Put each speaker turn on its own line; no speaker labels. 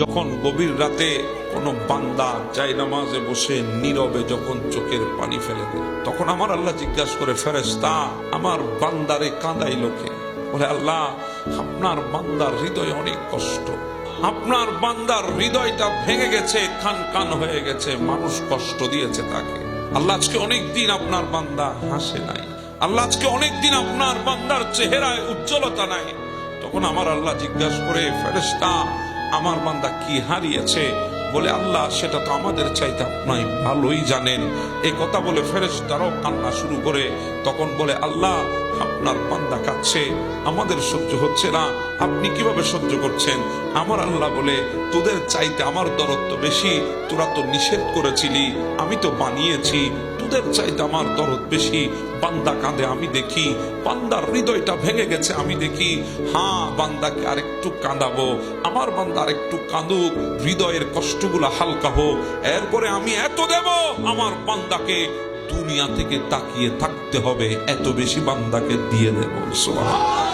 যখন গভীর রাতে কোনো বান্দা জায়নামাজে বসে নীরবে যখন চোখের পানি ফেলে দেয়, তখন আমার আল্লাহ জিজ্ঞাসা করে, ফেরেশতা আমার বান্দারে কাঁদাইলো কে? বলে, আল্লাহ আপনার বান্দার হৃদয়ে অনেক কষ্ট, আপনার বান্দার হৃদয়টা ভেঙে গেছে, কান কান হয়ে গেছে, মানুষ কষ্ট দিয়েছে তাকে। আল্লাহ আজকে অনেক দিন আপনার বান্দা হাসে নাই, আল্লাহ আজকে অনেক দিন আপনার বান্দার চেহারায় উজ্জ্বলতা নাই। তখন আমার আল্লাহ জিজ্ঞাসা করে, ফেরেশতা আমার বান্দা কি হারিয়েছে? বলে, আল্লাহ সেটা তো আমাদের চাইতে আপনি ভালোই জানেন। এই কথা বলে ফেরেশতারাও কান্না শুরু করে। তখন বলে, আল্লাহ আপনার বান্দা কাঁদছে, আমাদের সহ্য হচ্ছে না, আপনি কিভাবে সহ্য করছেন? আমার আল্লাহ বলে, তোদের চাইতে আমার দরদ তো বেশি, তোরা তো নিষেধ করেছিলি, আমি তো বানিয়েছি, তোদের চাইতে আমার দরদ বেশি। বান্দা কাঁদে আমি দেখি, বান্দার হৃদয়টা ভেঙে গেছে আমি দেখি। হ্যাঁ, বান্দাকে আরেকটু কাঁদাবো, আমার বান্দা আরেকটু কাঁদুক, হৃদয়ের কষ্টগুলা হালকা হোক, এরপরে আমি এত দেব আমার বান্দাকে দুনিয়া থেকে তাকিয়ে থাকতে হবে, এত বেশি বান্দাকে দিয়ে দেব। সুবহানাল্লাহ।